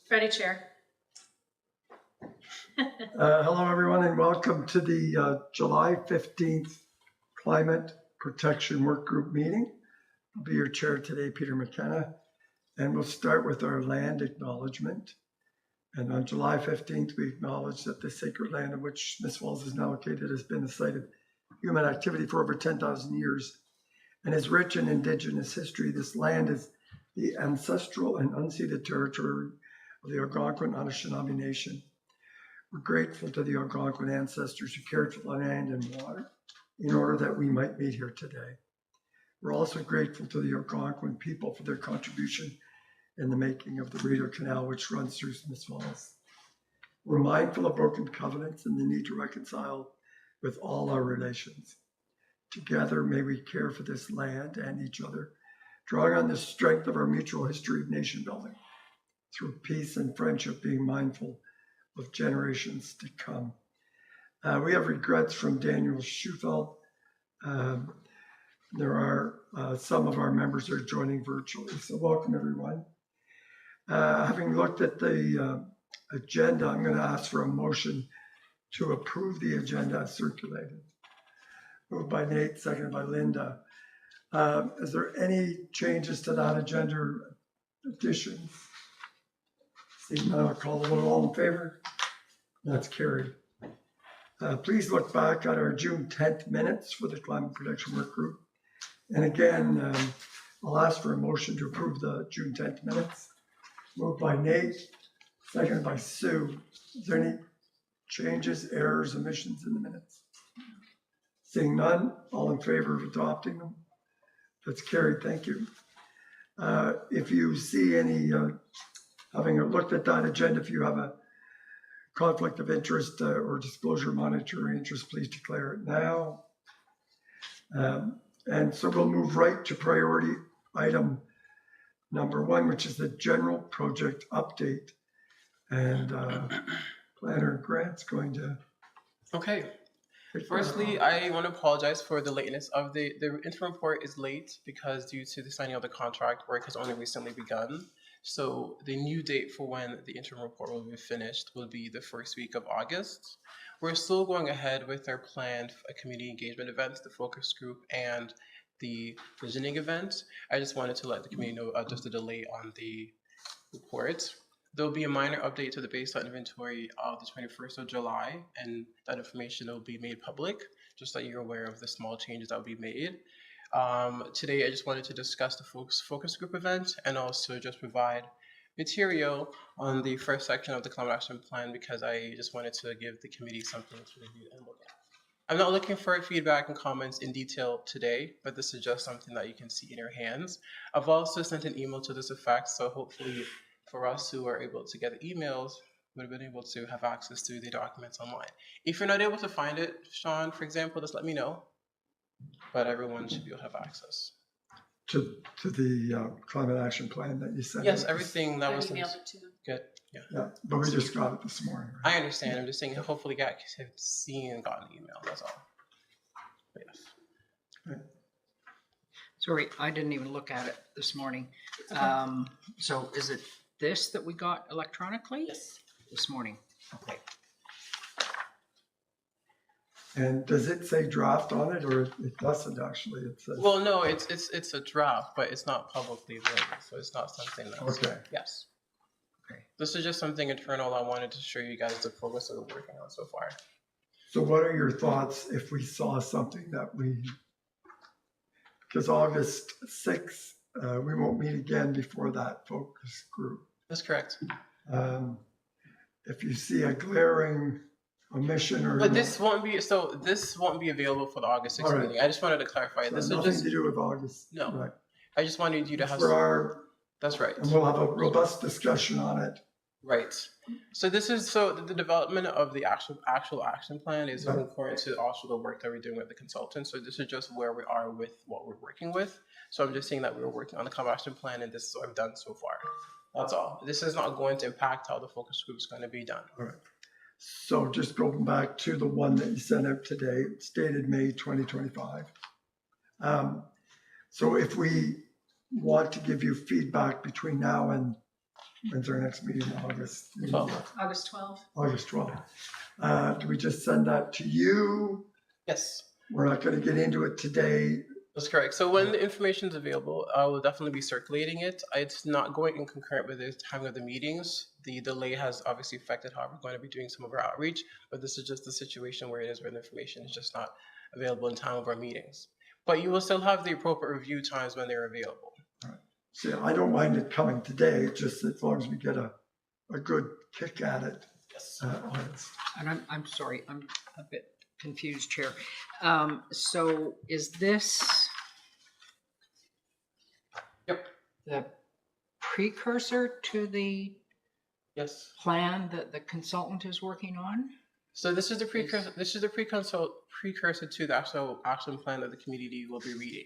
Ready, Chair. Hello, everyone, and welcome to the July 15th Climate Protection Work Group meeting. I'll be your chair today, Peter McKenna, and we'll start with our land acknowledgement. And on July 15th, we acknowledge that the sacred land in which Smith Falls is now located has been the site of human activity for over 10,000 years and is rich in Indigenous history. This land is the ancestral and unceded territory of the Algonquin Anishinaabe Nation. We're grateful to the Algonquin ancestors who cared for the land and water in order that we might meet here today. We're also grateful to the Algonquin people for their contribution in the making of the Rideau Canal, which runs through Smith Falls. We're mindful of broken covenants and the need to reconcile with all our relations. Together, may we care for this land and each other, drawing on the strength of our mutual history of nation building, through peace and friendship, being mindful of generations to come. We have regrets from Daniel Schufeld. There are some of our members are joining virtually, so welcome everyone. Having looked at the agenda, I'm going to ask for a motion to approve the agenda as circulated. Moved by Nate, seconded by Linda. Is there any changes to that agenda or additions? Seeing none, I'll call the vote. All in favor? That's carried. Please look back at our June 10th minutes for the Climate Protection Work Group. And again, I'll ask for a motion to approve the June 10th minutes. Moved by Nate, seconded by Sue. Is there any changes, errors, omissions in the minutes? Seeing none, all in favor of adopting them? That's carried, thank you. If you see any, having looked at that agenda, if you have a conflict of interest or disclosure monitoring interest, please declare it now. And so we'll move right to priority item number 1, which is the general project update. And Planner Grant's going to. Okay. Firstly, I want to apologize for the lateness of the interim report is late because due to the signing of the contract, work has only recently begun. So the new date for when the interim report will be finished will be the first week of August. We're still going ahead with our planned community engagement events, the focus group and the visioning event. I just wanted to let the community know just a delay on the report. There'll be a minor update to the baseline inventory of the 21st of July, and that information will be made public, just so you're aware of the small changes that will be made. Today, I just wanted to discuss the focus group event and also just provide material on the first section of the climate action plan because I just wanted to give the committee something to review and look at. I'm not looking for feedback and comments in detail today, but this is just something that you can see in your hands. I've also sent an email to this effect, so hopefully for us who are able to get the emails, would have been able to have access to the documents online. If you're not able to find it, Sean, for example, just let me know. But everyone should be able to have access to the climate action plan that you sent. Yes, everything that was emailed it to them. good. Yeah, but we just got it this morning. Right? I understand. I'm just saying, hopefully, you guys have seen and gotten the email. That's all. But yes. Okay. Sorry, I didn't even look at it this morning. So is it this that we got electronically? Yes. This morning. Okay. And does it say draft on it, or it doesn't actually? It says. Well, no, it's a draft, but it's not publicly available, so it's not something that's. Okay. Yes. Okay. This is just something internal. I wanted to show you guys the progress that we're working on so far. So, what are your thoughts if we saw something that because August 6th, we won't meet again before that focus group. That's correct. If you see a glaring omission or. But this won't be available for the August 6th meeting. I just wanted to clarify. So this is nothing just to do with August. No. Right. I just wanted you to have for our. That's right. And we'll have a robust discussion on it. Right. So the development of the actual action plan is important to also the work that we're doing with the consultants. So this is just where we are with what we're working with. So I'm just saying that we're working on the climate action plan, and this is what I've done so far. That's all. This is not going to impact how the focus group is going to be done. All right. So just going back to the one that you sent out today, it's dated May 2025. So if we want to give you feedback between now and When's our next meeting? August? 12th. August 12th. August 12th. Do we just send that to you? Yes. We're not going to get into it today. That's correct. So when the information is available, I will definitely be circulating it. It's not going in concurrent with the timing of the meetings. The delay has obviously affected how we're going to be doing some of our outreach, but this is just the situation where it is, where the information is just not available in time of our meetings. But you will still have the appropriate review times when they're available. See, I don't mind it coming today, just as long as we get a good kick at it. Yes. On it. And I'm sorry, I'm a bit confused, Chair. So is this the precursor to the Yes. plan that the consultant is working on? So this is the precursor. This is the precursor to the actual action plan that the community will be reading.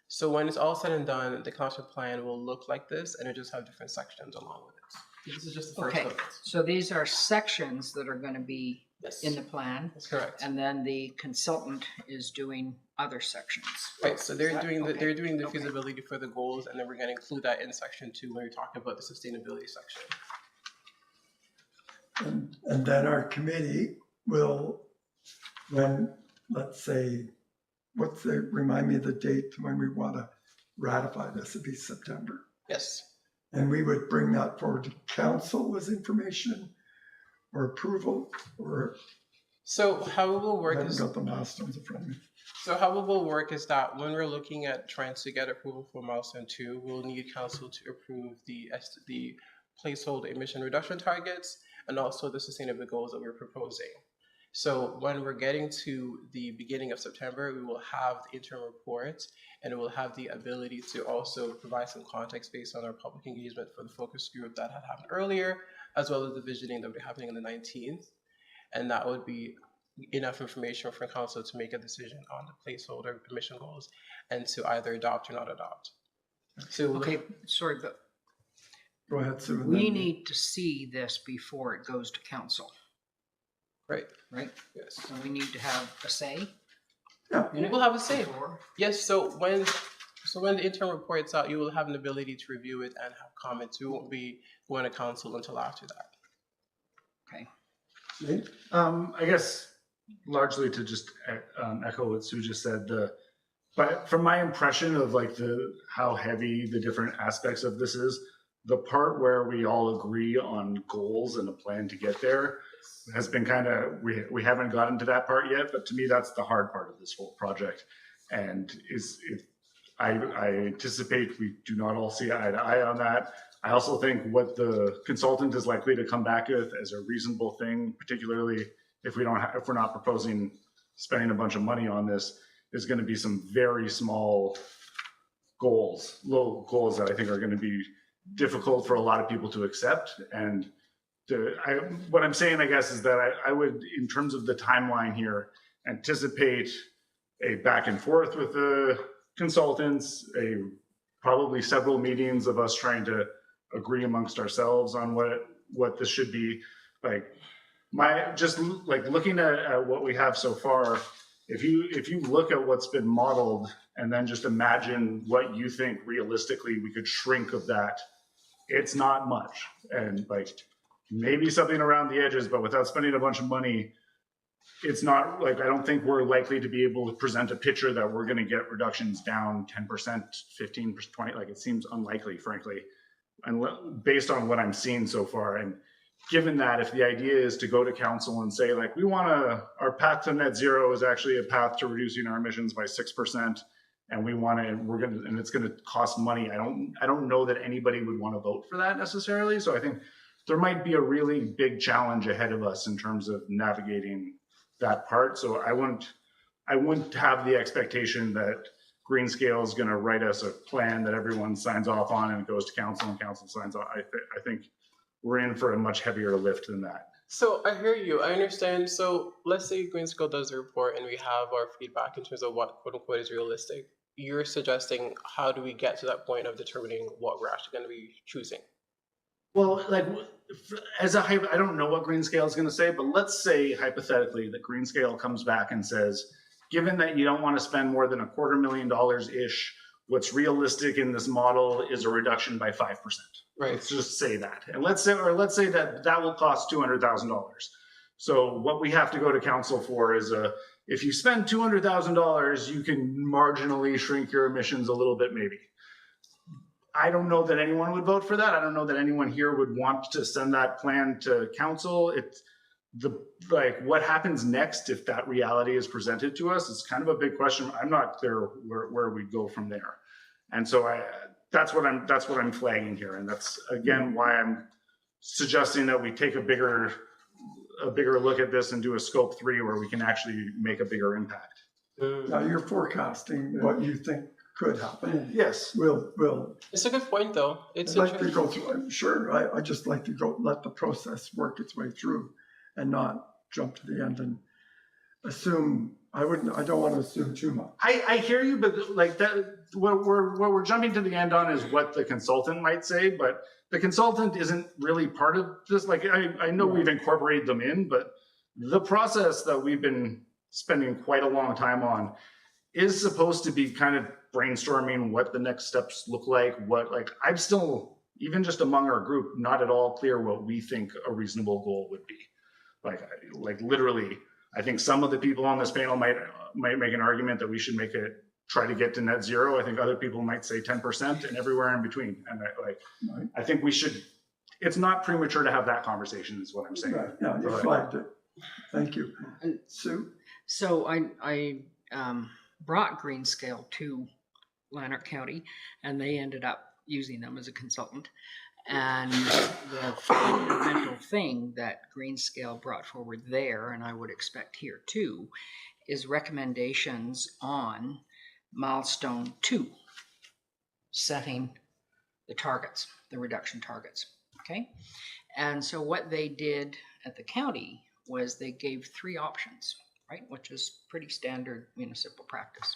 So when it's all said and done, the council plan will look like this, and it just have different sections along with it. This is just the first Okay, of it. so these are sections that are going to be Yes. in the plan, That's correct. and then the consultant is doing other sections. Right. So they're that- doing the okay, they're doing the okay. feasibility for the goals, and then we're going to include that in section 2 when we talk about the sustainability section. And then our committee will, when, let's say, remind me of the date when we want to ratify this, it'd be September. Yes. And we would bring that forward to council as information or approval, or So how it will I work haven't is got the milestones in front of me. So how it will work is that when we're looking at trying to get approval for milestone 2, we'll need council to approve the placeholder emission reduction targets and also the sustainable goals that we're proposing. So when we're getting to the beginning of September, we will have the interim report, and it will have the ability to also provide some context based on our public engagement for the focus group that had happened earlier, as well as the visioning that will be happening on the 19th. And that would be enough information for council to make a decision on the placeholder emission goals and to either adopt or not adopt. So Okay, sorry, but Go ahead, Sue. and we then- need to see this before it goes to council, right. right? Yes. So we need to have a say. Yeah. in it We'll have a say. before- Yes. So when the interim report's out, you will have an ability to review it and have comments. We won't be going to council until after that. Okay. Nate? I guess largely to just echo what Sue just said, but from my impression of like how heavy the different aspects of this is, the part where we all agree on goals and a plan to get there has been kind of, we haven't gotten to that part yet, but to me, that's the hard part of this whole project. And I anticipate we do not all see eye to eye on that. I also think what the consultant is likely to come back with as a reasonable thing, particularly if we're not proposing spending a bunch of money on this, is going to be some very small goals, low goals that I think are going to be difficult for a lot of people to accept. And what I'm saying, I guess, is that I would, in terms of the timeline here, anticipate a back and forth with the consultants, probably several meetings of us trying to agree amongst ourselves on what this should be. Like looking at what we have so far, if you look at what's been modeled and then just imagine what you think realistically we could shrink of that, it's not much. And like maybe something around the edges, but without spending a bunch of money, it's not like, I don't think we're likely to be able to present a picture that we're going to get reductions down 10%, 15%, 20%. Like it seems unlikely, frankly, and based on what I'm seeing so far. And given that, if the idea is to go to council and say like, our path to net zero is actually a path to reducing our emissions by 6%. And and it's going to cost money. I don't know that anybody would want to vote for that necessarily. So I think there might be a really big challenge ahead of us in terms of navigating that part. So I wouldn't have the expectation that Greenscale is going to write us a plan that everyone signs off on and it goes to council and council signs off. I think we're in for a much heavier lift than that. So I hear you. I understand. So let's say Greenscale does the report and we have our feedback in terms of what quote unquote is realistic. You're suggesting how do we get to that point of determining what we're actually going to be choosing? Well, like I don't know what Greenscale is going to say, but let's say hypothetically that Greenscale comes back and says, given that you don't want to spend more than $250,000 ish what's realistic in this model is a reduction by 5%. Right. Let's just say that. And let's say that will cost $200,000. So what we have to go to council for is if you spend $200,000, you can marginally shrink your emissions a little bit, maybe. I don't know that anyone would vote for that. I don't know that anyone here would want to send that plan to council. It's what happens next if that reality is presented to us is kind of a big question. I'm not clear where we go from there. And so that's what I'm flagging here. And that's again why I'm suggesting that we take a bigger look at this and do a scope 3 where we can actually make a bigger impact. Now you're forecasting what you think could happen. Yes. We'll. It's a good point, though. It's I'd like to go through. Sure, I just like to let the process work its way through, and not jump to the end and assume. I don't want to assume too much. I hear you, but like that, what we're jumping to the end on is what the consultant might say, but the consultant isn't really part of this. Like I know we've incorporated them in, but the process that we've been spending quite a long time on is supposed to be kind of brainstorming what the next steps look like. I'm still, even just among our group, not at all clear what we think a reasonable goal would be. Like literally, I think some of the people on this panel might make an argument that we should try to get to net zero. I think other people might say 10% and everywhere in between. And I think we should, it's not premature to have that conversation is what I'm saying. Right. Yeah, you flagged it. Thank you. Sue? So I brought Greenscale to Lanark County, and they ended up using them as a consultant. And the fundamental thing that Greenscale brought forward there, and I would expect here too, is recommendations on milestone 2, setting the targets, the reduction targets. Okay. And so what they did at the county was they gave 3 options, right? Which is pretty standard municipal practice.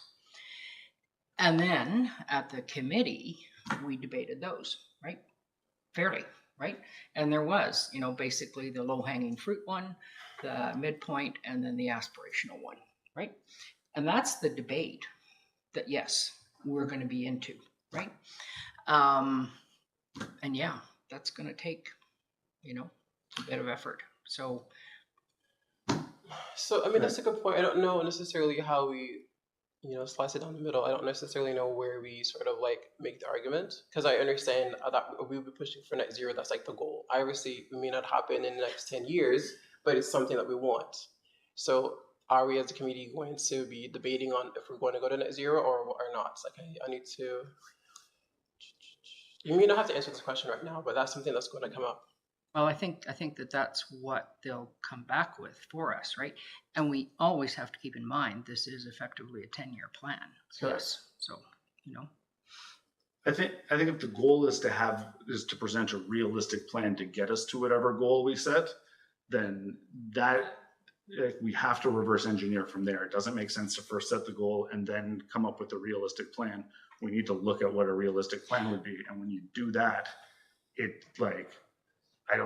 And then at the committee, we debated those, right? Fairly, right? And there was, basically the low-hanging fruit one, the midpoint, and then the aspirational one, right? And that's the debate that, yes, we're going to be into, right? And yeah, that's going to take, a bit of effort. So I mean, that's a good point. I don't know necessarily how we, slice it down the middle. I don't necessarily know where we sort of make the argument, because I understand that we'll be pushing for net zero. That's the goal. Obviously, it may not happen in the next 10 years, but it's something that we want. So are we as a committee going to be debating on if we're going to go to net zero or not? I need to, you may not have to answer this question right now, but that's something that's going to come up. Well, I think that that's what they'll come back with for us, right? And we always have to keep in mind this is effectively a 10-year plan. Yes. So, I think if the goal is to present a realistic plan to get us to whatever goal we set, then that we have to reverse engineer from there. It doesn't make sense to first set the goal and then come up with a realistic plan. We need to look at what a realistic plan would be, and when you do that, I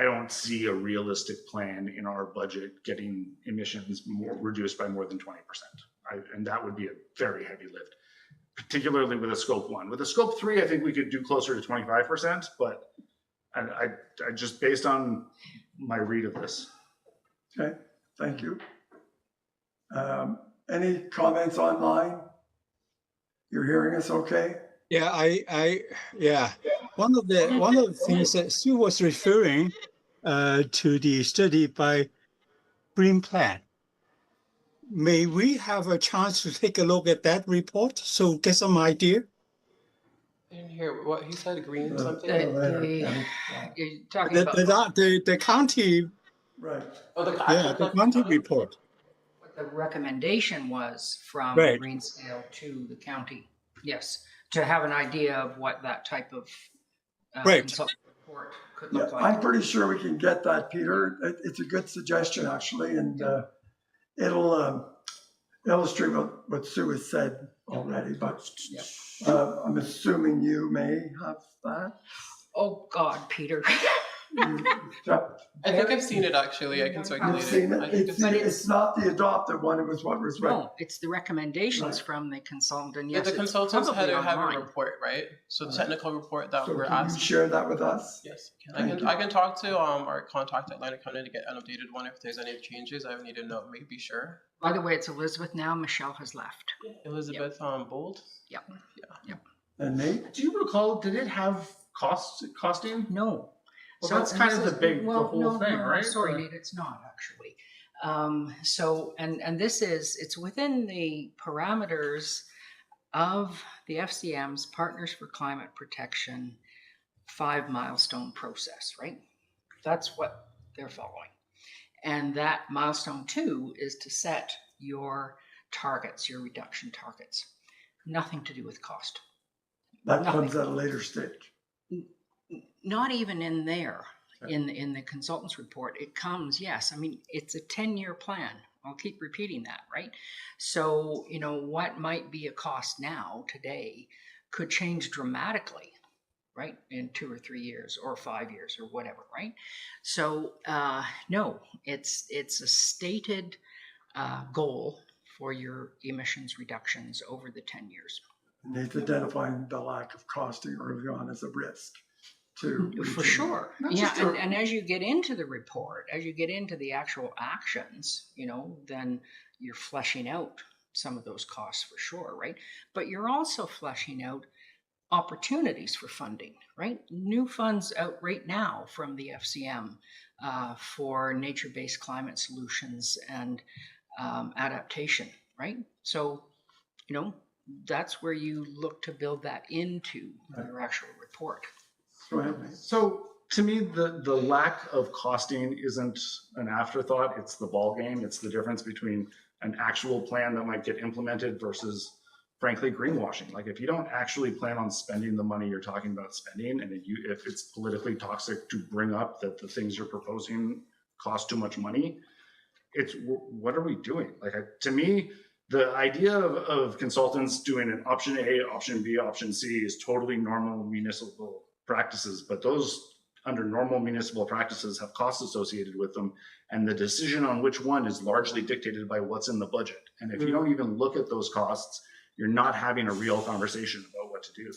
don't see a realistic plan in our budget getting emissions reduced by more than 20%. And that would be a very heavy lift, particularly with a scope 1. With a scope 3, I think we could do closer to 25%, but I just based on my read of this. Okay, thank you. Any comments online? You're hearing us okay? Yeah, yeah. One of the things that Sue was referring to the study by Green Plan. May we have a chance to take a look at that report so get some idea? I didn't hear what he said. Green something. you're talking about The county. Right. Oh, the county report. what the recommendation was from Right. Greenscale to the county. Yes, to have an idea of what that type of Right. consultant report could Yeah, look like. I'm pretty sure we can get that, Peter. It's a good suggestion, actually, and it'll illustrate what Sue has said already, but I'm assuming you may have that. Oh God, Peter. I think I've seen it actually. I can You've circulate seen it. I it? think I've seen it. It's not the adopted one, it was what was read. No, it's the recommendations Right. from the consultant. And Yeah, yes, the it's consultants had probably to have a online. report, right? So the Right. technical report that So we're can you asked. share that with us? Yes, Thank I can talk to our contact at Atlantic County to get an updated one if there's any changes. I need to know, maybe be sure. By the way, it's Elizabeth now. Michelle has left. Elizabeth Bold. And Nate? Do you recall, did it have costing? No. Well, that's kind of the whole thing, right? Sorry, Nate, it's not actually. And it's within the parameters of the FCM's Partners for Climate Protection 5 milestone process, right? That's what they're following. And that milestone 2 is to set your targets, your reduction targets. Nothing to do with cost. That Nothing. comes at a later stage. Not even in there, in the consultant's report. It comes, yes. I mean, it's a 10-year plan. I'll keep repeating that, right? So, what might be a cost now, today, could change dramatically, right? In 2 or 3 years or 5 years or whatever, right? So, no, it's a stated goal for your emissions reductions over the 10 years. Nate's identifying the lack of costing early on as a risk to. For sure. Not Yeah, just a- and as you get into the report, as you get into the actual actions, then you're fleshing out some of those costs for sure, right? But you're also fleshing out opportunities for funding, right? New funds out right now from the FCM for nature-based climate solutions and adaptation, right? So, that's where you look to build that into your actual report. Go ahead, Nate. So to me, the lack of costing isn't an afterthought. It's the ball game. It's the difference between an actual plan that might get implemented versus, frankly, greenwashing. Like if you don't actually plan on spending the money you're talking about spending, and if it's politically toxic to bring up that the things you're proposing cost too much money, what are we doing? Like to me, the idea of consultants doing an option A, option B, option C is totally normal municipal practices, but those under normal municipal practices have costs associated with them. And the decision on which one is largely dictated by what's in the budget. And if you don't even look at those costs, you're not having a real conversation about what to do,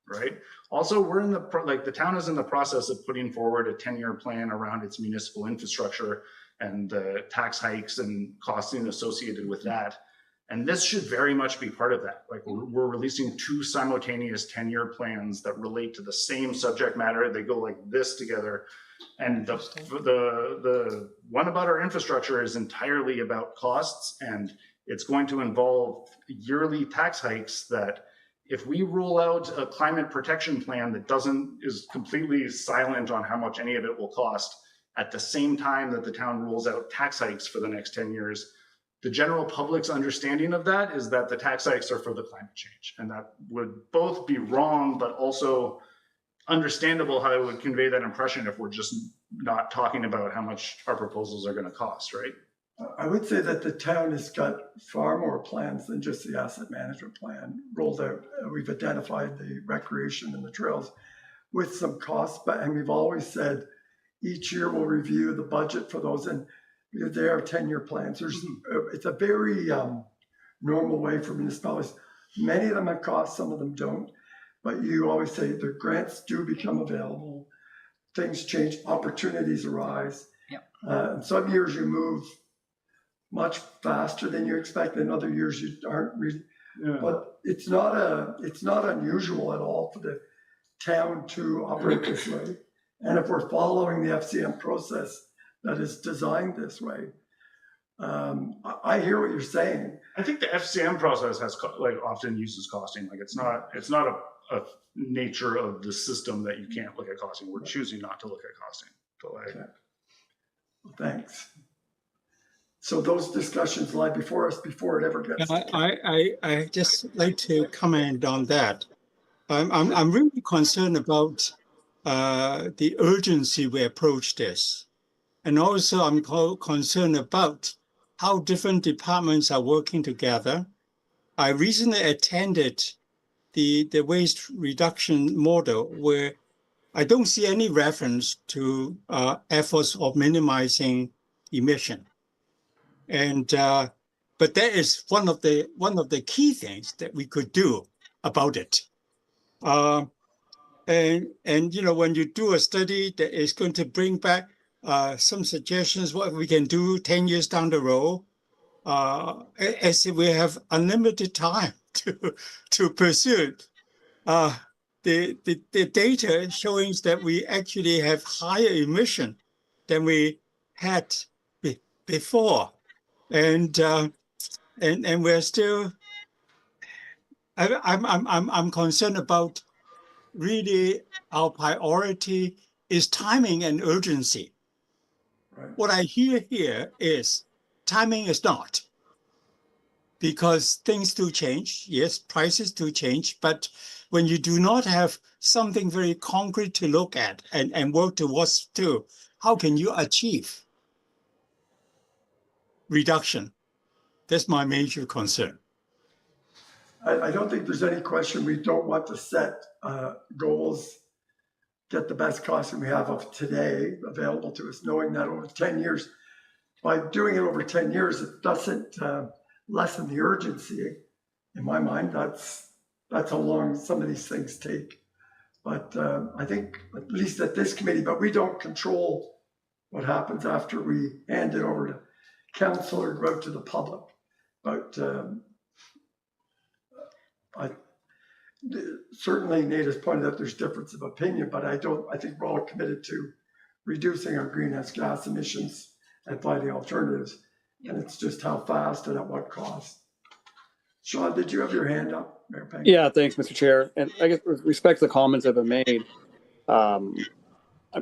right? Also, the town is in the process of putting forward a 10-year plan around its municipal infrastructure and the tax hikes and costing associated with that. And this should very much be part of that. Like we're releasing 2 simultaneous 10-year plans that relate to the same subject matter. They go like this together. And the one about our infrastructure is entirely about costs, and it's going to involve yearly tax hikes that if we rule out a climate protection plan that is completely silent on how much any of it will cost at the same time that the town rules out tax hikes for the next 10 years, the general public's understanding of that is that the tax hikes are for the climate change. And that would both be wrong, but also understandable how it would convey that impression if we're just not talking about how much our proposals are going to cost, right? I would say that the town has got far more plans than just the asset management plan rolled out. We've identified the recreation and the trails with some costs, and we've always said each year we'll review the budget for those, and they are 10-year plans. It's a very normal way for municipalities. Many of them have costs, some of them don't, but you always say the grants do become available, things change, opportunities arise. Yep. Some years you move much faster than you expect, and other years you aren't really. Yeah. But it's not unusual at all for the town to operate this way. And if we're following the FCM process that is designed this way, I hear what you're saying. I think the FCM process has often uses costing. Like it's not a nature of the system that you can't look at costing. We're choosing not to look at costing. Okay. Thanks. So those discussions lie before us before it ever gets. I just like to comment on that. I'm really concerned about the urgency we approach this. And also I'm concerned about how different departments are working together. I recently attended the waste reduction model where I don't see any reference to efforts of minimizing emission. And but that is one of the key things that we could do about it. And you know, when you do a study that is going to bring back some suggestions what we can do 10 years down the road, as if we have unlimited time to pursue it. The data showing that we actually have higher emission than we had before, and we're still. I'm concerned about really our priority is timing and urgency. Right. What I hear here is timing is not, because things do change. Yes, prices do change, but when you do not have something very concrete to look at and work towards to, how can you achieve reduction? That's my major concern. I don't think there's any question we don't want to set goals, get the best costing we have of today available to us, knowing that over 10 years, by doing it over 10 years, it doesn't lessen the urgency. In my mind, that's how long some of these things take. But I think, at least at this committee, but we don't control what happens after we hand it over to council or go out to the public. But certainly Nate has pointed out there's difference of opinion, but I think we're all committed to reducing our greenhouse gas emissions and finding alternatives. And it's just how fast and at what cost. Sean, did you have your hand up, Mayor Peng? Yeah, thanks, Mr. Chair. And I guess with respect to the comments that have been made, I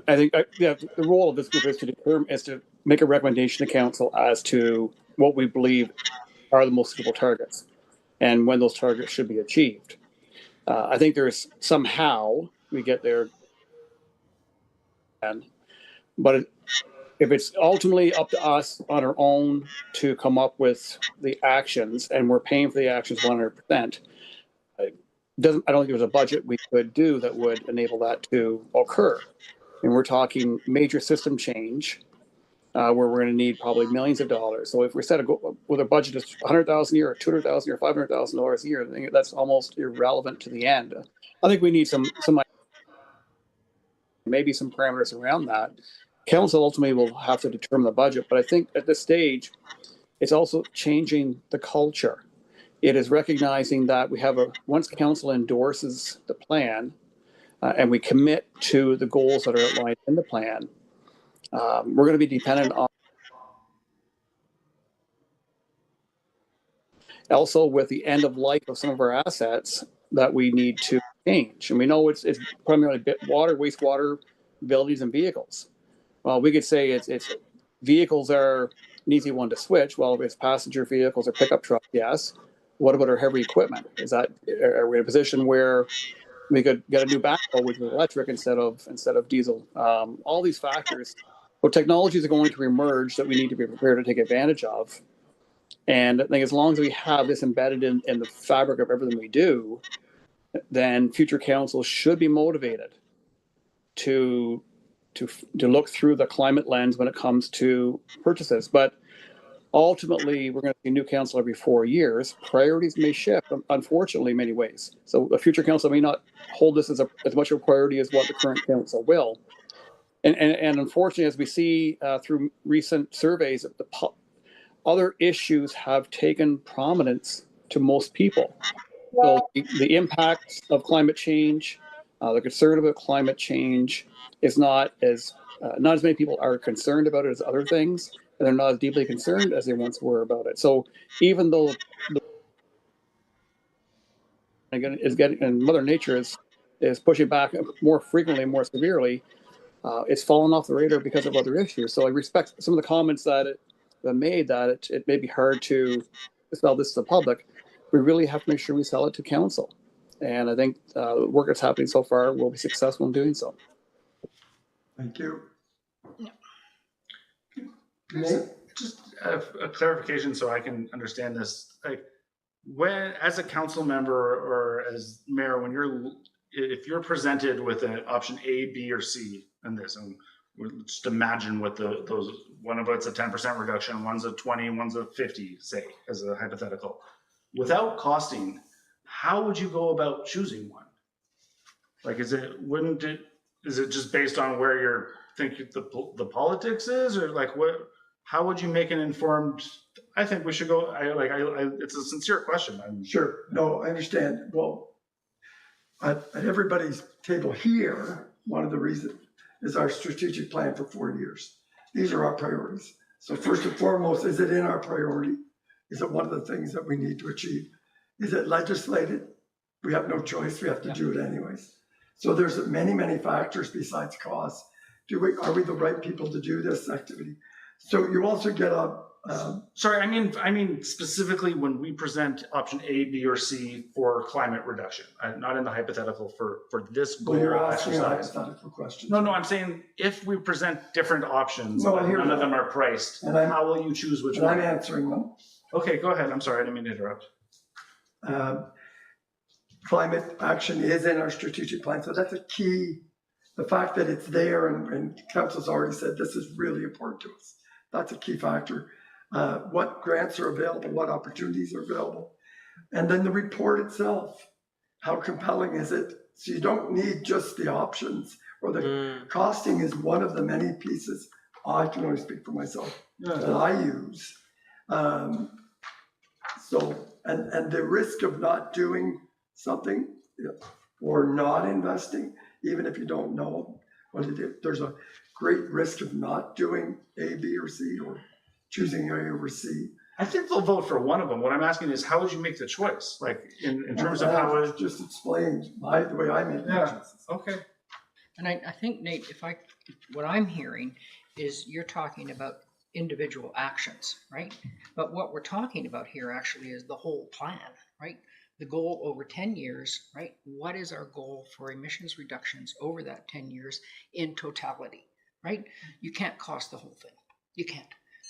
think the role of this group is to make a recommendation to council as to what we believe are the most suitable targets and when those targets should be achieved. I think there's somehow we get there, but if it's ultimately up to us on our own to come up with the actions and we're paying for the actions 100%, I don't think there's a budget we could do that would enable that to occur. And we're talking major system change, where we're going to need probably millions of dollars. So if we set a goal with a budget of $100,000 a year, or $200,000 or $500,000 a year, I think that's almost irrelevant to the end. I think we need some maybe some parameters around that. Council ultimately will have to determine the budget, but I think at this stage, it's also changing the culture. It is recognizing that we have once council endorses the plan and we commit to the goals that are outlined in the plan, we're going to be dependent on also with the end of life of some of our assets that we need to change. And we know it's primarily water, wastewater, buildings, and vehicles. Well, we could say it's vehicles are an easy one to switch. Well, if it's passenger vehicles or pickup trucks, yes. What about our heavy equipment? Are we in a position where we could get a new backhoe which is electric instead of diesel? All these factors. Well, technologies are going to emerge that we need to be prepared to take advantage of. And I think as long as we have this embedded in the fabric of everything we do, then future councils should be motivated to look through the climate lens when it comes to purchases. But ultimately, we're going to see new council every 4 years. Priorities may shift, unfortunately, in many ways. So a future council may not hold this as much of a priority as what the current council will. And unfortunately, as we see through recent surveys, other issues have taken prominence to most people. So the impact of climate change, the concern about climate change is not as many people are concerned about it as other things, and they're not as deeply concerned as they once were about it. So even though and Mother Nature is pushing back more frequently, more severely, it's fallen off the radar because of other issues. So I respect some of the comments that made that it may be hard to sell this to the public. We really have to make sure we sell it to council. And I think the work that's happening so far will be successful in doing so. Thank you. Just a clarification so I can understand this. Like, when, as a council member or as mayor, when you're if you're presented with an option A, B, or C in this, and just imagine what those, one of it's a 10% reduction, one's a 20, one's a 50, say, as a hypothetical. Without costing, how would you go about choosing one? Like, is it just based on where you're thinking the politics is, or like how would you make an informed? I think we should go. It's a sincere question. Sure. No, I understand. Well, at everybody's table here, one of the reasons is our strategic plan for 4 years. These are our priorities. So first and foremost, is it in our priority? Is it one of the things that we need to achieve? Is it legislated? We have no choice. We have to do it anyways. So there's many, many factors besides cost. Are we the right people to do this activity? So you also get a, sorry, I mean specifically when we present option A, B, or C for climate reduction, not in the hypothetical for this goal. well, you're asking a exercise. hypothetical question. No, I'm saying if we present different options, No, I but hear none of that. them are priced, And I'm- how will you choose which And I'm one? answering them. Okay, go ahead. I'm sorry, I didn't mean to interrupt. Climate action is in our strategic plan. So that's a key. The fact that it's there and council's already said this is really important to us. That's a key factor. What grants are available, what opportunities are available. And then the report itself, how compelling is it? So you don't need just the options, or the costing is one of the many pieces. I can only speak for myself that I use. And the risk of not doing something or not investing, even if you don't know what it is, there's a great risk of not doing A, B, or C, or choosing A over C. I think they'll vote for one of them. What I'm asking is, how would you make the choice? Like in terms of how it. Just explained the way I make my choices. Okay. And I think, Nate, what I'm hearing is you're talking about individual actions, right? But what we're talking about here actually is the whole plan, right? The goal over 10 years, right? What is our goal for emissions reductions over that 10 years in totality, right? You can't cost the whole thing. You can't.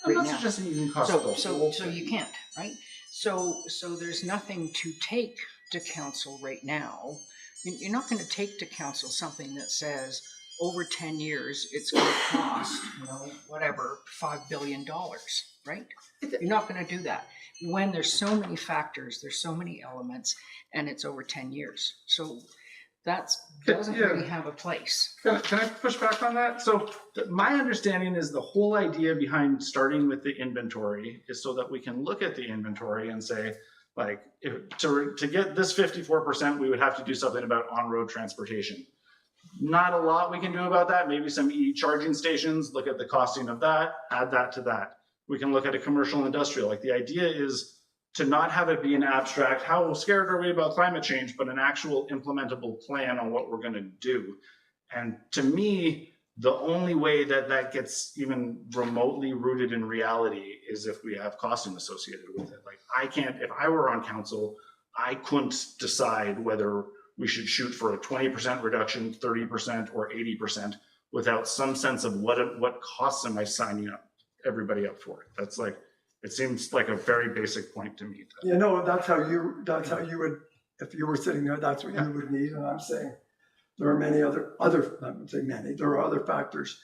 I'm not now. suggesting you can cost So you can't, right? So there's nothing to take to council right now. You're not going to take to council something that says over 10 years it's going to cost, whatever, $5 billion, right? You're not going to do that when there's so many factors, there's so many elements, and it's over 10 years. So that doesn't really have a place. Can I push back on that? So my understanding is the whole idea behind starting with the inventory is so that we can look at the inventory and say, like, to get this 54%, we would have to do something about on-road transportation. Not a lot we can do about that. Maybe some e-charging stations, look at the costing of that, add that to that. We can look at a commercial industrial. Like, the idea is to not have it be an abstract, how scared are we about climate change, but an actual implementable plan on what we're going to do. And to me, the only way that gets even remotely rooted in reality is if we have costing associated with it. Like, I can't, if I were on council, I couldn't decide whether we should shoot for a 20% reduction, 30%, or 80% without some sense of what costs am I signing everybody up for. That's like, it seems like a very basic point to me. That's how you would, if you were sitting there, that's what you would need. And I'm saying there are many other, I would say many, there are other factors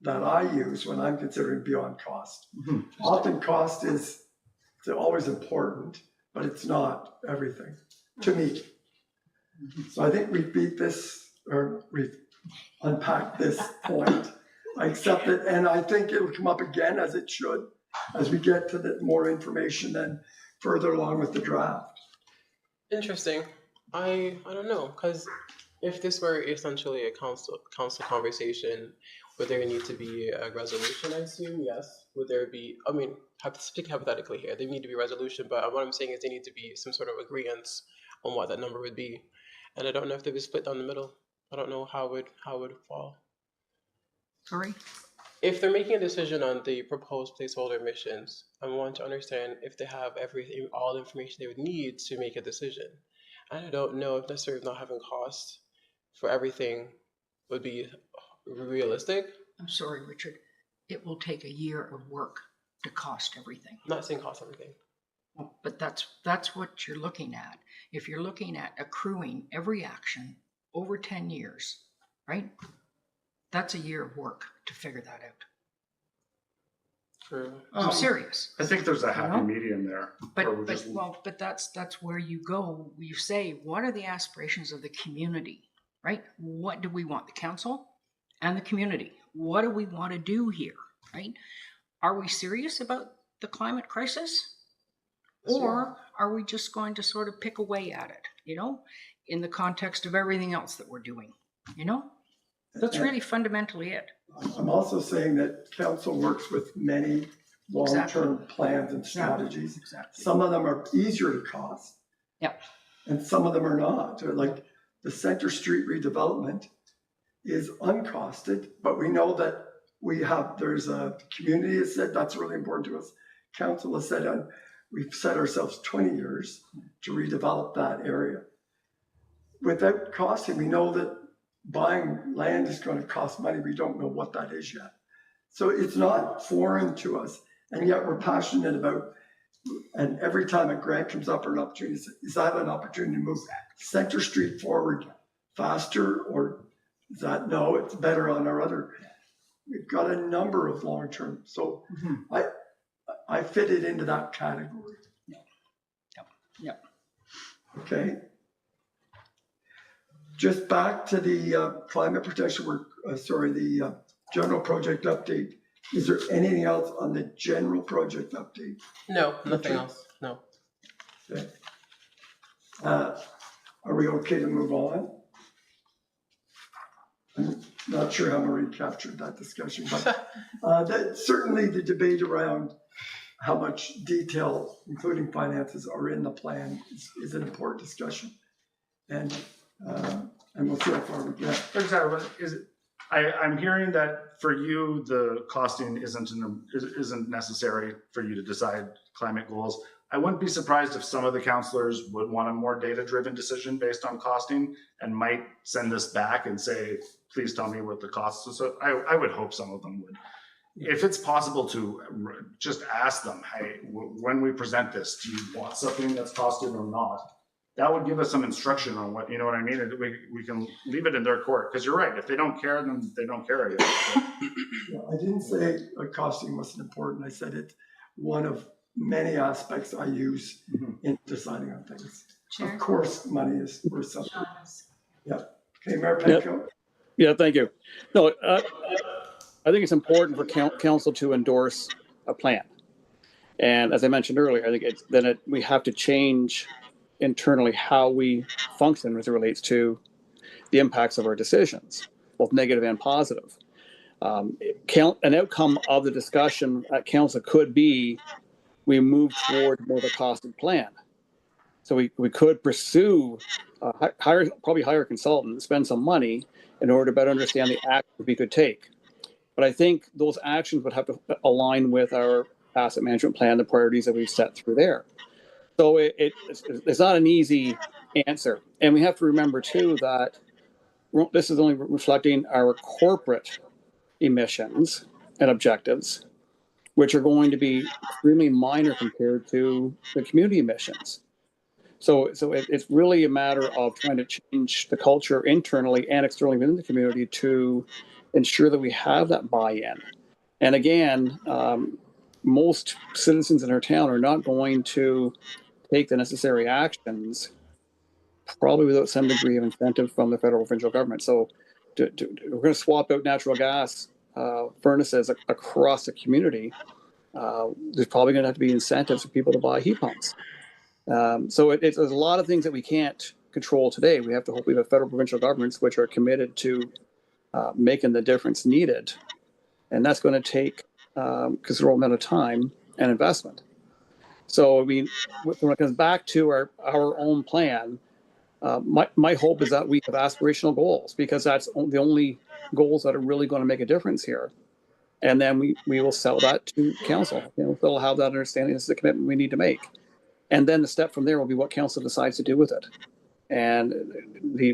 that I use when I'm considering beyond cost. Mm-hmm. Often cost is always important, but it's not everything to me. So I think we've beat this, or we've unpacked this point. I accept it, and I think it'll come up again, as it should, as we get to more information and further along with the draft. Interesting. I don't know, because if this were essentially a council conversation, would there need to be a resolution? I assume yes. Would there be? I mean, speaking hypothetically here, there need to be a resolution, but what I'm saying is there need to be some sort of agreement on what that number would be, and I don't know if they would split down the middle. I don't know how it would fall. Sorry? If they're making a decision on the proposed placeholder emissions, I want to understand if they have all the information they would need to make a decision. And I don't know if necessarily not having cost for everything would be realistic. I'm sorry, Richard. It will take a year of work to cost everything. I'm not saying cost everything. But that's what you're looking at. If you're looking at accruing every action over 10 years, right? That's a year of work to figure that out. True. I'm serious. I think there's a happy know? medium there. where we're just- But that's where you go. You say, what are the aspirations of the community, right? What do we want? The council and the community. What do we want to do here, right? Are we serious about the climate crisis? Or are we just going to sort of pick away at it, in the context of everything else that we're doing, That's really fundamentally it. I'm also saying that council works with many long-term plans and strategies. Exactly. Some of them are easier to cost. Yep. And some of them are not. They're like the Center Street redevelopment is uncosted, but we know that there's a community has said that's really important to us. Council has said we've set ourselves 20 years to redevelop that area. Without costing, we know that buying land is going to cost money. We don't know what that is yet. So it's not foreign to us. And yet we're passionate about, and every time a grant comes up or an opportunity, is that an opportunity to move Center Street forward faster, or is that, no, it's better on our other, we've got a number of long-term. So I fit it into that category. Yep. Okay. Just back to the climate protection work, the general project update. Is there anything else on the general project update? No, nothing else. No. Okay. Are we okay to move on? I'm not sure how Marie captured that discussion, but certainly the debate around how much detail, including finances, are in the plan is an important discussion. And we'll see how far we get. I'm hearing that for you, the costing isn't necessary for you to decide climate goals. I wouldn't be surprised if some of the councillors would want a more data-driven decision based on costing and might send this back and say, please tell me what the costs are. So I would hope some of them would. If it's possible to just ask them, hey, when we present this, do you want something that's costed or not? That would give us some instruction on what, you know what I mean? We can leave it in their court, because you're right. If they don't care, then they don't care. I guess. Yeah, I didn't say costing wasn't important. I said it's one of many aspects I use in deciding on things. Chair? Of course, money is worth something. Yeah. Okay, Mayor Penco. Yeah, thank you. No, I think it's important for council to endorse a plan. And as I mentioned earlier, I think we have to change internally how we function as it relates to the impacts of our decisions, both negative and positive. An outcome of the discussion at council could be we move toward more of a costed plan. So we could pursue, probably hire a consultant and spend some money in order to better understand the actions we could take. But I think those actions would have to align with our asset management plan, the priorities that we've set through there. So it's not an easy answer. And we have to remember too that this is only reflecting our corporate emissions and objectives, which are going to be extremely minor compared to the community emissions. So it's really a matter of trying to change the culture internally and externally within the community to ensure that we have that buy-in. And again, most citizens in our town are not going to take the necessary actions, probably without some degree of incentive from the federal and provincial government. So we're going to swap out natural gas furnaces across the community. There's probably going to have to be incentives for people to buy heat pumps. So there's a lot of things that we can't control today. We have to hope we have federal provincial governments which are committed to making the difference needed. And that's going to take considerable amount of time and investment. So, I mean, when it comes back to our own plan, my hope is that we have aspirational goals, because that's the only goals that are really going to make a difference here. And then we will sell that to council. They'll have that understanding. This is the commitment we need to make. And then the step from there will be what council decides to do with it. And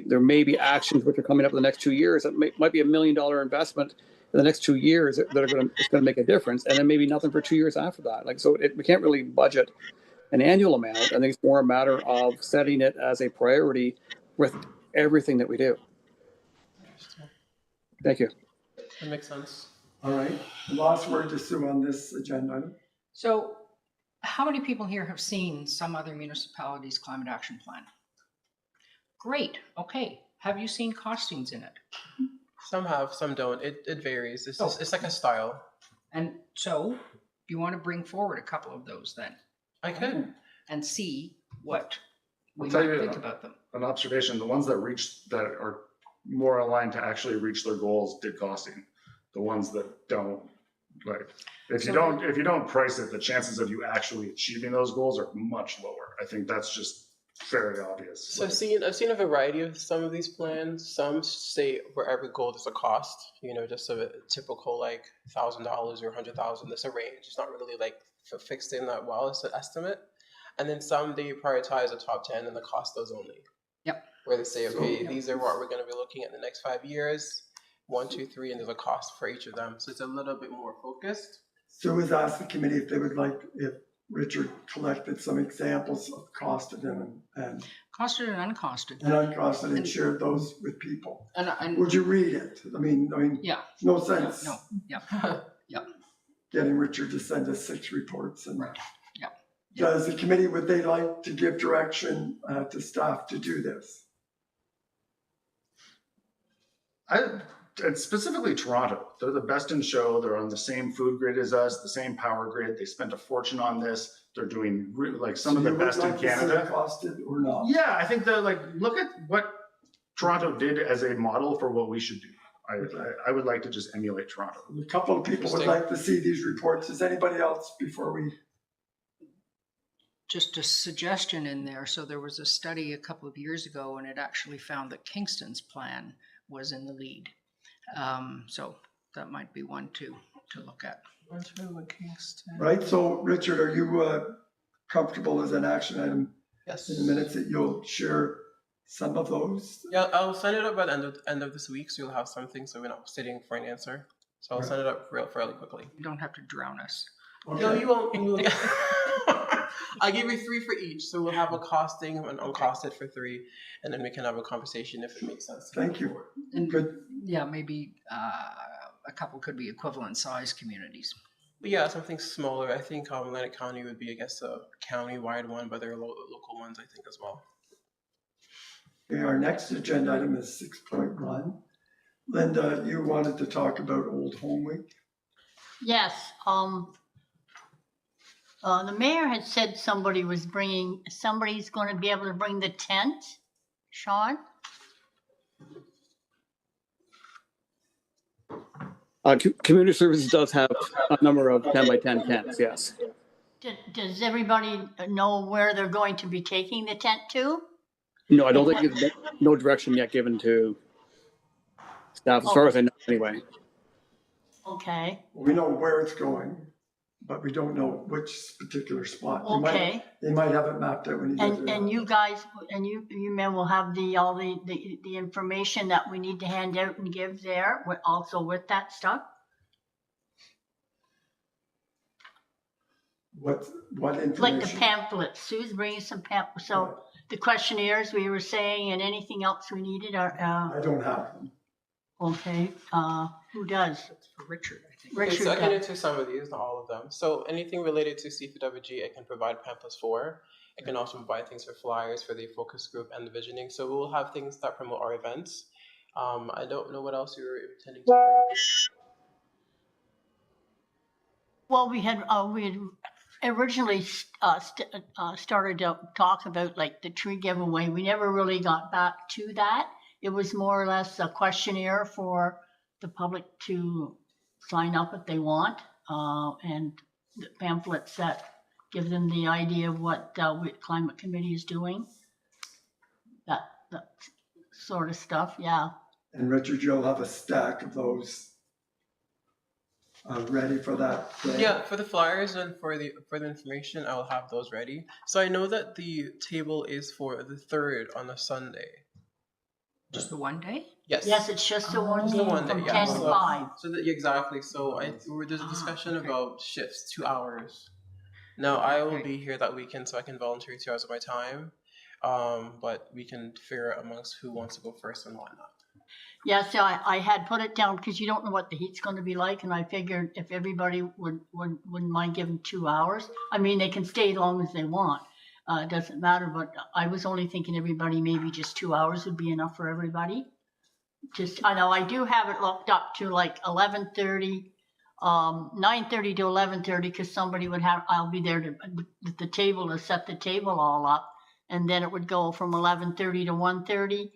there may be actions which are coming up in the next 2 years that might be $1 million investment in the next 2 years that are going to make a difference, and then maybe nothing for 2 years after that. We can't really budget an annual amount. I think it's more a matter of setting it as a priority with everything that we do. Thank you. That makes sense. All right. Last word to Sue on this agenda item. So how many people here have seen some other municipalities' climate action plan? Great. Okay. Have you seen costings in it? Some have, some don't. It varies. It's like a style. And so do you want to bring forward a couple of those then I could. and see what we I'll tell might you, think about them? An observation, the ones that are more aligned to actually reach their goals did costing. The ones that don't, like, if you don't price it, the chances of you actually achieving those goals are much lower. I think that's just very obvious. So I've seen a variety of some of these plans. Some state where every goal there's a cost, just a typical like $1,000 or $100,000. There's a range. It's not really like fixed in that well. It's an estimate. And then some they prioritize the top 10 and the cost those only. Yep. Where they say, okay, these are what we're going to be looking at in the next 5 years. 1, 2, 3, and there's a cost for each of them. So it's a little bit more focused. Sue has asked the committee if they would like, if Richard collected some examples of costed and Costed and uncosted. uncosted and shared those with people. And Would you read it? I mean, yeah. no sense No. Yeah. getting Richard to send us 6 reports. And Right. Yeah. Does the committee, would they like to give direction to staff to do this? And specifically Toronto, they're the best in show. They're on the same food grid as us, the same power grid. They spent a fortune on this. They're doing like some of the best in Canada. Costed or not? Yeah, I think that look at what Toronto did as a model for what we should do. I would like to just emulate Toronto. A couple of people would like to see these reports. Is anybody else before we? Just a suggestion in there. So there was a study a couple of years ago, and it actually found that Kingston's plan was in the lead. So that might be one to look at. Kingston. Right. So, Richard, are you comfortable as an action item Yes. in the minutes that you'll share some of those? Yeah, I'll send it up by the end of this week, so you'll have something, so we're not sitting for an answer. So I'll send it up fairly quickly. You don't have to drown us. Okay. No, you won't. You will get I'll give you 3 for each, so we'll have a costing and uncosted for 3, and then we can have a conversation if it makes sense. Thank you. And Good. yeah, maybe a couple could be equivalent size communities. But yeah, something smaller. I think Atlantic County would be, I guess, a county-wide one, but there are local ones, I think, as well. Okay, our next agenda item is 6.1. Linda, you wanted to talk about Old Home Week? Yes, the mayor had said somebody's going to be able to bring the tent. Sean? Community services does have a number of 10 by 10 tents, yes. Does everybody know where they're going to be taking the tent to? No, I don't think there's no direction yet given to staff, as far as I know, anyway. Okay, We know where it's going, but we don't know which particular spot. okay. They might have it mapped out when you get there. And you guys, and you men will have all the information that we need to hand out and give there, also with that stuff? What information? Like the pamphlets, Sue's bringing some pamphlets, so the questionnaires we were saying and anything else we needed are, I don't have them. okay, who does? That's for Richard, I think. Okay, Richard so I can does. answer some of these, not all of them. So anything related to CPWG, I can provide pamphlets for. I can also provide things for flyers for the focus group and the visioning. So we'll have things that promote our events. I don't know what else you were intending to bring. Well, we had originally started to talk about like the tree giveaway. We never really got back to that. It was more or less a questionnaire for the public to sign up if they want, and the pamphlets that give them the idea of what climate committee is doing. That sort of stuff, yeah. And Richard, you'll have a stack of those ready for that day. Yeah, for the flyers and for the information, I will have those ready. So I know that the table is for the 3rd on a Sunday. Just the one day? Yes. Yes, it's just the one Just day the one day, from yeah. 10 to 5. So that, exactly. So there's a discussion okay. about shifts, 2 hours. Now I will Okay. be here that weekend, so I can volunteer 2 hours of my time. but we can figure out amongst who wants to go first and whatnot. Yeah, so I had put it down because you don't know what the heat's going to be like, and I figured if everybody wouldn't mind giving 2 hours. I mean, they can stay as long as they want. It doesn't matter, but I was only thinking everybody maybe just 2 hours would be enough for everybody. Just, I know I do have it locked up to like 11:30, 9:30 to 11:30, because somebody would have, I'll be there to the table to set the table all up, and then it would go from 11:30 to 1:30.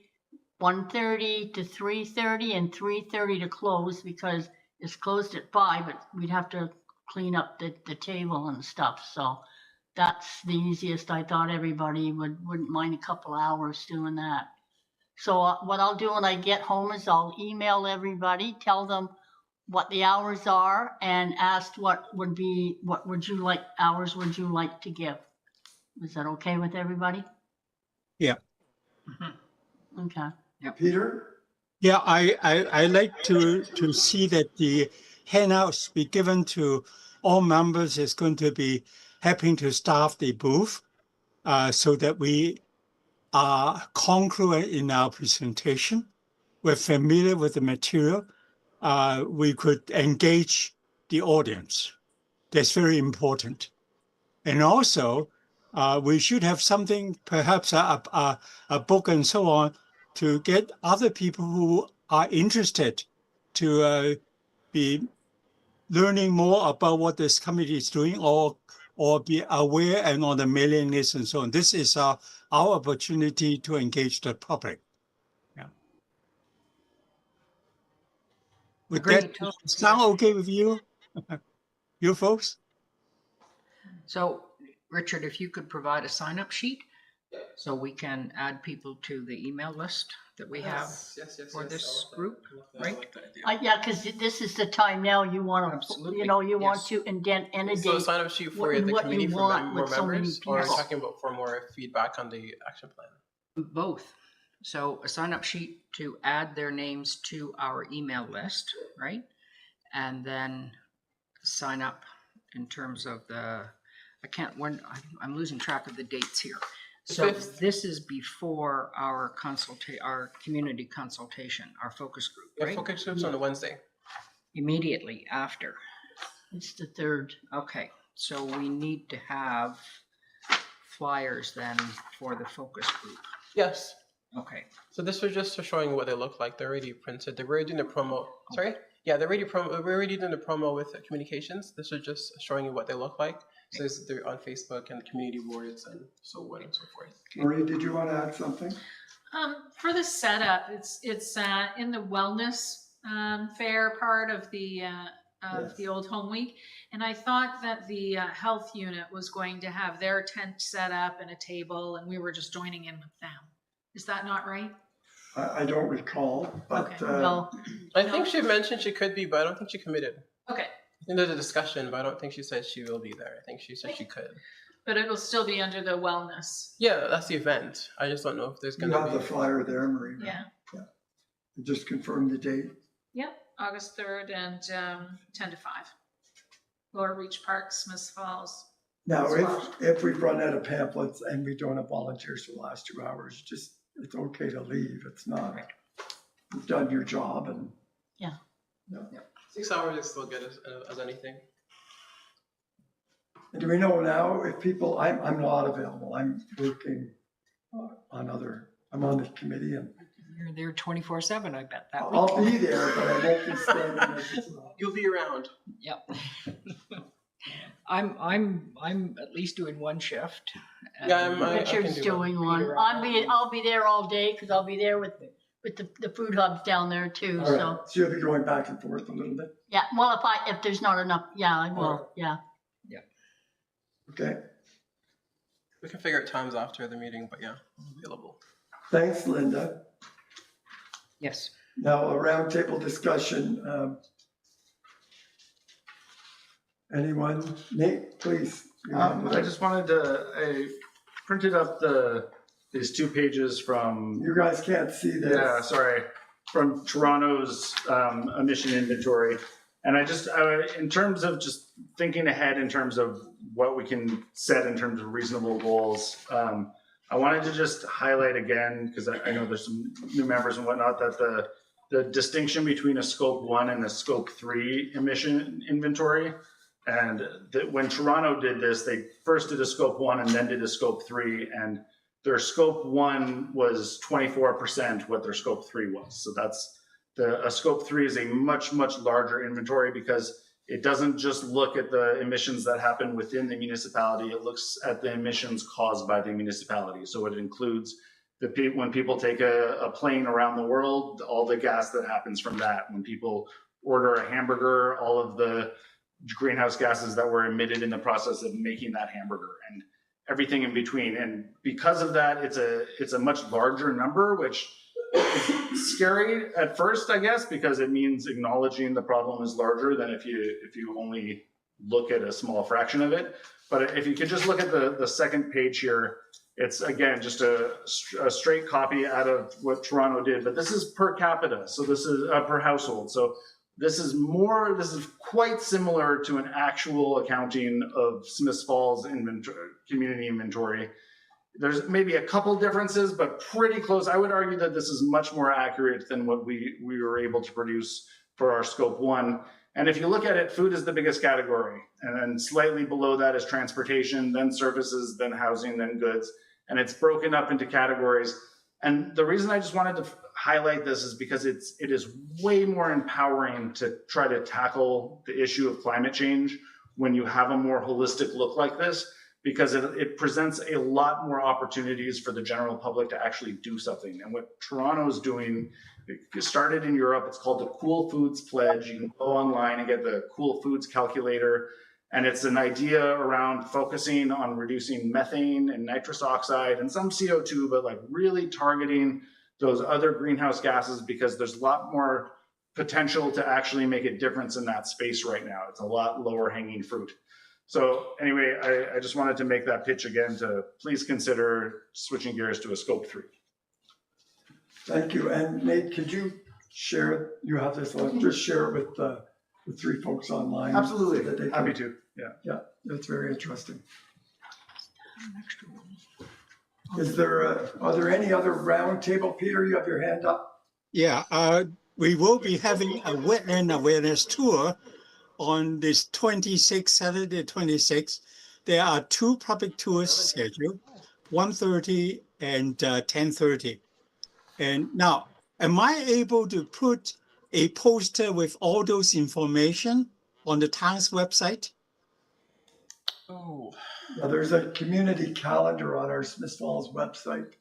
1:30 to 3:30, and 3:30 to close, because it's closed at 5, but we'd have to clean up the table and stuff. So that's the easiest. I thought everybody wouldn't mind a couple hours doing that. So what I'll do when I get home is I'll email everybody, tell them what the hours are, and ask hours would you like to give? Is that okay with everybody? Yeah. Okay. Peter? Yeah, I like to see that the handouts be given to all members is going to be helping to staff the booth, so that we are congruent in our presentation. We're familiar with the material. We could engage the audience. That's very important. And also, we should have something, perhaps a book and so on, to get other people who are interested to be learning more about what this committee is doing, or be aware and on the mailing list and so on. This is our opportunity to engage the public. Yeah. Would Agree, that totally. sound okay with you? You folks? So, Richard, if you could provide a sign-up sheet so we can add people to the email list that we have for this group, right? Yeah, because this is the time now you want to, Absolutely, you want yes. to indent and a So date. sign up sheet for what- the what committee you for want more with so many members, or are you people. talking about for more feedback on the action plan? Both. So a sign-up sheet to add their names to our email list, right? And then sign up in terms of I'm losing track of the dates here. So Fifth. this is before our community consultation, our focus group, Yeah, right? focus groups on a Wednesday. Immediately after. It's the 3rd. Okay, so we need to have flyers then for the focus group. Yes. Okay. So this was just showing what they look like. They're already printed. They're already doing the promo. Sorry? Yeah, they're already we're already doing the promo with communications. This is just showing you what they look like. So they're on Facebook and community boards and so on and so forth. Marie, did you want to add something? For the setup, it's in the wellness fair part of the Old Home Week, and I thought that the health unit was going to have their tent set up and a table, and we were just joining in with them. Is that not right? I don't recall, but Okay. No, I think she mentioned she could be, but I don't think she committed. Okay, I think there's a discussion, but I don't think she said she will be there. I think she said she could. but it will still be under the wellness. Yeah, that's the event. I just don't know if there's you going to have be. the flyer there, Marie. Yeah. Just confirm the date. Yep, August 3rd and 10 to 5. Lower Reach Park, Smiths Falls. Now, if we run out of pamphlets and we don't have volunteers for the last 2 hours, it's okay to leave. It's not, you've done your job and. Yeah. No. 6 hours is still good as anything. And do we know now if people, I'm not available. I'm working I'm on the committee and You're there 24/7, I bet that I'll week. be there, but I won't be standing at the top. You'll be around. Yep. I'm at least doing one shift. Yeah, I can Richard's do doing one. Peter, I'll be there all day because I'll be there with the food hubs down there too. All So right, so you'll be going back and forth a little bit, yeah, well, if there's not enough, yeah, I will. Alright. Yeah. okay? We can figure out times after the meeting, but yeah, available. Thanks, Linda. Yes. Now, a roundtable discussion. Anyone? Nate, please. I just wanted I printed up these 2 pages from, You guys can't see this. yeah, sorry, from Toronto's emission inventory. And in terms of just thinking ahead in terms of what we can set in terms of reasonable goals, I wanted to just highlight again, because I know there's some new members and whatnot, that the distinction between a scope 1 and a scope 3 emission inventory, and that when Toronto did this, they first did a scope 1 and then did a scope 3, and their scope 1 was 24% what their scope 3 was. So that's a scope 3 is a much larger inventory, because it doesn't just look at the emissions that happen within the municipality. It looks at the emissions caused by the municipality. So it includes when people take a plane around the world, all the gas that happens from that. When people order a hamburger, all of the greenhouse gases that were emitted in the process of making that hamburger, and everything in between. And because of that, it's a much larger number, which is scary at first, I guess, because it means acknowledging the problem is larger than if you only look at a small fraction of it. But if you could just look at the second page here, it's again just a straight copy out of what Toronto did, but this is per capita, so this is per household. So this is quite similar to an actual accounting of Smiths Falls community inventory. There's maybe a couple differences, but pretty close. I would argue that this is much more accurate than what we were able to produce for our scope 1. And if you look at it, food is the biggest category. And then slightly below that is transportation, then services, then housing, then goods. And it's broken up into categories. And the reason I just wanted to highlight this is because it is way more empowering to try to tackle the issue of climate change when you have a more holistic look like this, because it presents a lot more opportunities for the general public to actually do something. And what Toronto's doing, it started in Europe, it's called the Cool Foods Pledge. You can go online and get the Cool Foods calculator. And it's an idea around focusing on reducing methane and nitrous oxide and some CO2, but like really targeting those other greenhouse gases, because there's a lot more potential to actually make a difference in that space right now. It's a lot lower hanging fruit. So anyway, I just wanted to make that pitch again to please consider switching gears to a scope 3. Thank you. And Nate, could you share, you have this one, just share it with the 3 folks online? Absolutely, so that they happy can, to, yeah. Yeah, that's very interesting. Is there, are there any other roundtable? Peter, you have your hand up? Yeah, we will be having a wetland awareness tour on this 26th, Saturday 26th. There are 2 public tours scheduled, 1:30 and 10:30. And now, am I able to put a poster with all those information on the town's website? Oh, Yeah, there's a community calendar on our Smiths Falls website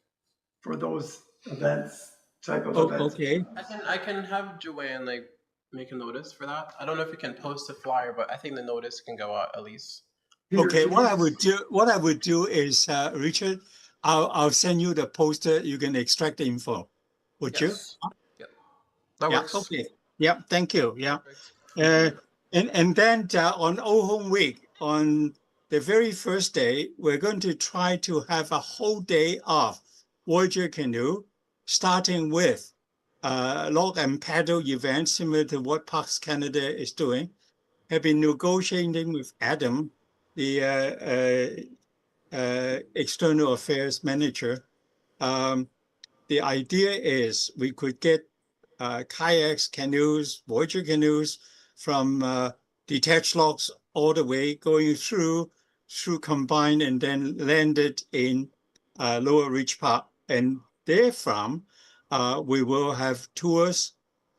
for those events, type of events. Okay. I can have Joanne like make a notice for that. I don't know if you can post a flyer, but I think the notice can go out at least. Peter, Okay, can what you- I would do is, Richard, I'll send you the poster. You can extract the info. Would you? Yes. Yep. That Yeah. works. Okay. Yeah. Thank you. Yeah. Perfect. And then on Old Home Week, on the very first day, we're going to try to have a whole day of Voyager Canoe, starting with log and paddle events similar to what Parks Canada is doing. Have been negotiating with Adam, the external affairs manager. The idea is we could get kayaks, canoes, Voyager canoes from detached logs all the way going through Combine, and then landed in Lower Ridge Park. And therefrom, we will have tours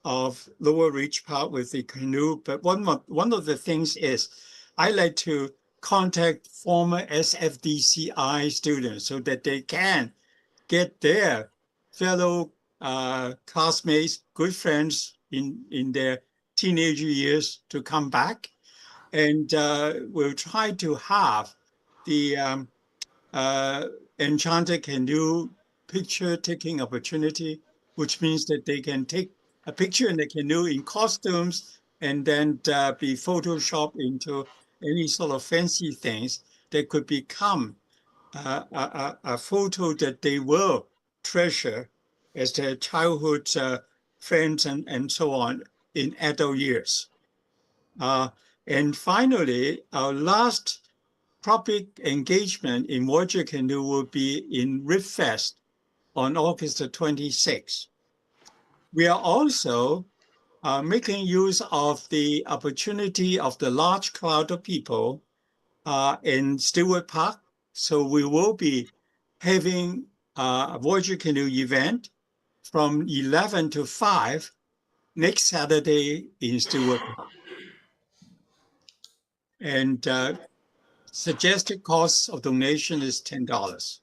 of Lower Ridge Park with the canoe. But one of the things is I like to contact former SFDCI students so that they can get their fellow classmates, good friends in their teenage years to come back. And we'll try to have the Enchanted Canoe picture taking opportunity, which means that they can take a picture in the canoe in costumes and then be photoshopped into any sort of fancy things that could become a photo that they will treasure as their childhood friends and so on in adult years. And finally, our last public engagement in Voyager Canoe will be in Ribfest on August the 26th. We are also making use of the opportunity of the large crowd of people in Stewart Park. So we will be having a Voyager Canoe event from 11 to 5 next Saturday in Stewart Park. And suggested cost of donation is $10.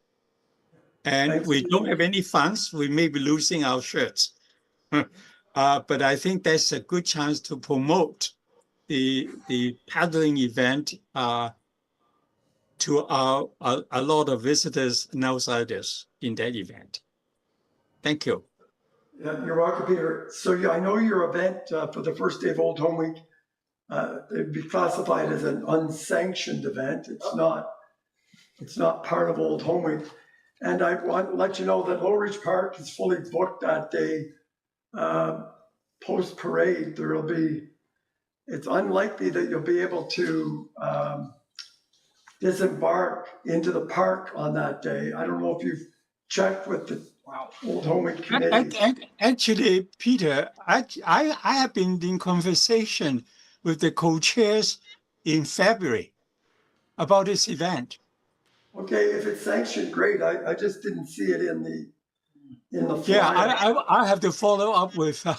And we don't have any funds. We may be losing our shirts. But I think that's a good chance to promote the paddling event to a lot of visitors and outsiders in that event. Thank you. Yeah, you're welcome, Peter. So I know your event for the first day of Old Home Week, it'd be classified as an unsanctioned event. It's not part of Old Home Week. And I want to let you know that Low Ridge Park is fully booked that day. Post parade, it's unlikely that you'll be able to disembark into the park on that day. I don't know if you've checked with the Old Home Week committee. Actually, Peter, I have been in conversation with the co-chairs in February about this event. Okay, if it's sanctioned, great. I just didn't see it in the flyer. Yeah, I have to follow up with her.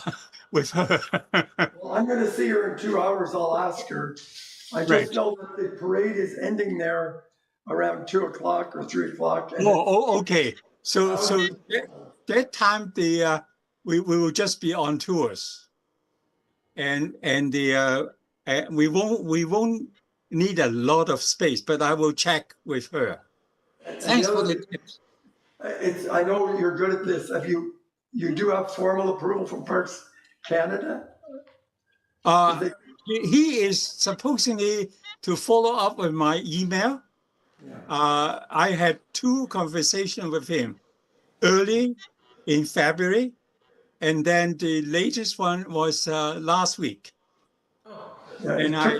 Well, I'm going to see her in 2 hours. I'll ask her. I just know that the parade is ending there around 2 o'clock or 3 o'clock. Okay. So that time we will just be on tours, and we won't need a lot of space, but I will check with her. Thanks for the tips. I know you're good at this. You do have formal approval from Parks Canada? He is supposedly to follow up with my email. I had 2 conversations with him early in February, and then the latest one was last week. Yeah, and I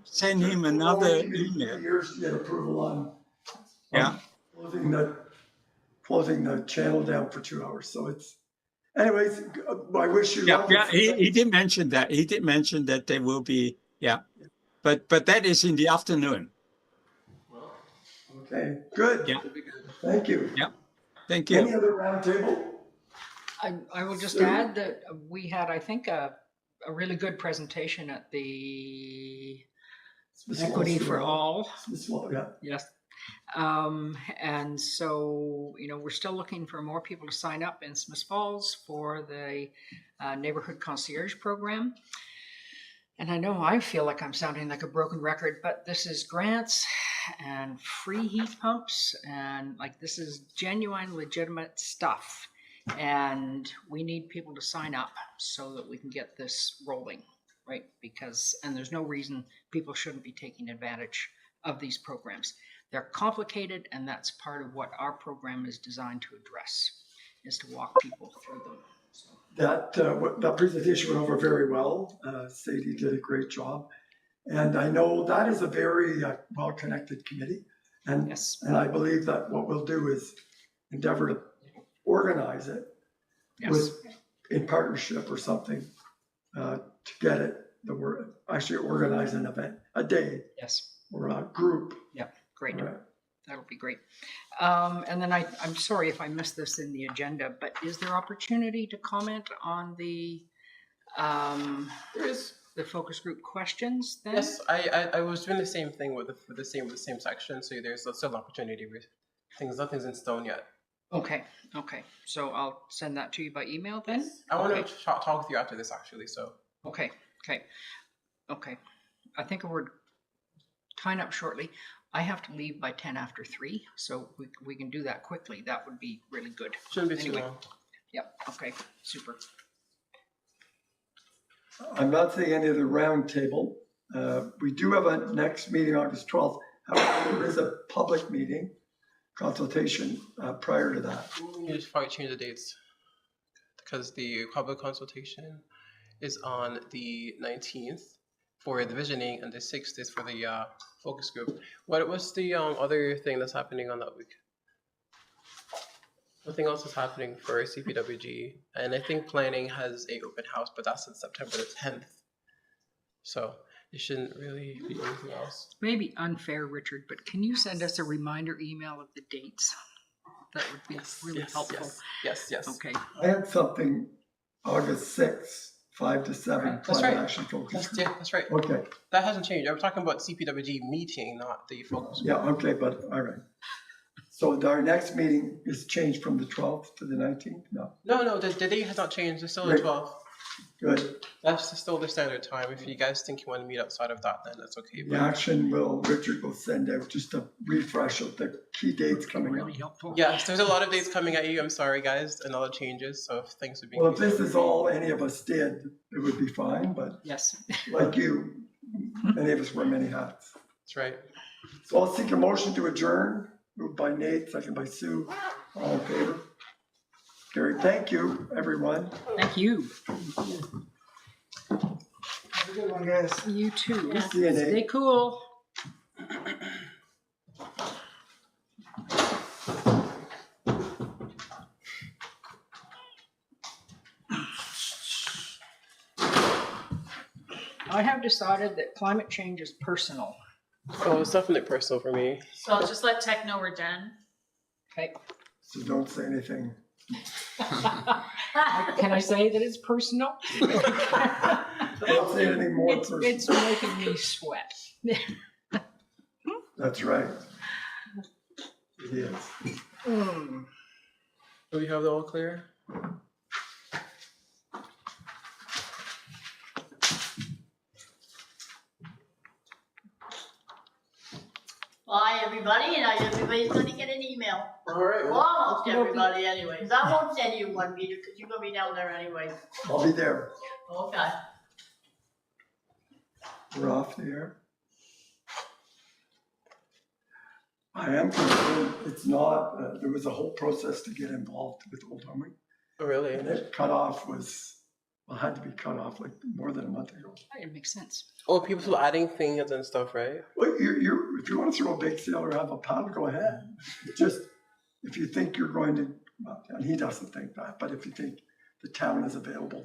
sent him another email. 3 years to get approval on Yeah. closing the channel down for 2 hours. So anyways, I wish you luck. Yeah, he did mention that. He did mention that there will be, but that is in the afternoon. Okay, good. Yeah. Thank you. Yeah. Thank you. Any other roundtable? I will just add that we had, I think, a really good presentation at the Equity for All. Yeah. Yes. And so, we're still looking for more people to sign up in Smith Falls for the neighborhood concierge program. And I know I feel like I'm sounding like a broken record, but this is grants and free heat pumps, and this is genuine, legitimate stuff. And we need people to sign up so that we can get this rolling, right? And there's no reason people shouldn't be taking advantage of these programs. They're complicated, and that's part of what our program is designed to address, is to walk people through them. So. That presentation went over very well. Sadie did a great job. And I know that is a very well-connected committee. And, yes. And I believe that what we'll do is endeavor to organize it in partnership or something to get it. We're actually organize an event, a day. Yes. Or a group. Yeah, great. Right. That'll be great. And then I'm sorry if I missed this in the agenda, but is there opportunity to comment on the focus group questions then? Yes, I was doing the same thing with the same section, so there's still an opportunity with nothing's in stone yet. Okay. So I'll send that to you by email then? Yes. I want to talk with you after this actually, so. Okay. I think we're tying up shortly. I have to leave by 10 after 3, so we can do that quickly. That would be really good. Shouldn't be too long. Yep. Okay. Super. I'm not seeing any of the round table. We do have a next meeting, August 12th. However, there is a public meeting consultation prior to that. You should probably change the dates because the public consultation is on the 19th, for the visioning, and the 6th is for the focus group. What was the other thing that's happening on that week? Nothing else is happening for CPWG, and I think planning has a open house, but that's on September the 10th. So it shouldn't really be anything else. Maybe unfair, Richard, but can you send us a reminder email of the dates? That would be really helpful. Yes. Okay. I had something August 6th, 5 to 7. That's climate right. action focus. That's right. Okay, That hasn't changed. I'm talking about CPWG meeting, not the focus group. yeah, okay, but all right. So our next meeting is changed from the 12th to the 19th? No, No, the date has not changed. It's still the Right. 12th. good. That's still the standard time. If you guys think you want to meet outside of that, then that's okay. The action Richard will send out just a refresh of the key dates coming up. Really helpful. Yes, there's a lot of dates coming at you. I'm sorry, guys, and a lot of changes. So if things would be. Well, if this is all any of us did, it would be fine, but Yes. like you, many of us wear many hats. That's right. So I'll seek a motion to adjourn, moved by Nate, second by Sue, all in favor? Carried, thank you, everyone. Thank you. Have a good one, guys. You too. See you, Nate. Stay cool. I have decided that climate change is personal. Oh, it's definitely personal for me. So I'll just let Tech know we're done. Okay. So don't say anything. Can I say that it's personal? Don't say anything more personal. It's making me sweat. That's right. It is. Mm. Do we have the all clear? Bye, everybody, and everybody's gonna get an email. All right. Well, almost everybody anyways. I won't send you one, Peter, because you're gonna be down there anyways. I'll be there. Okay. We're off the air. I am concerned, it's not, there was a whole process to get involved with Old Home Week. Oh, really? And it cut off had to be cut off like more than a month ago. It makes sense. Oh, people still adding things and stuff, right? Well, if you want to throw a bake sale or have a paddle, go ahead. Just, if you think you're going to, well, and he doesn't think that, but if you think the town is available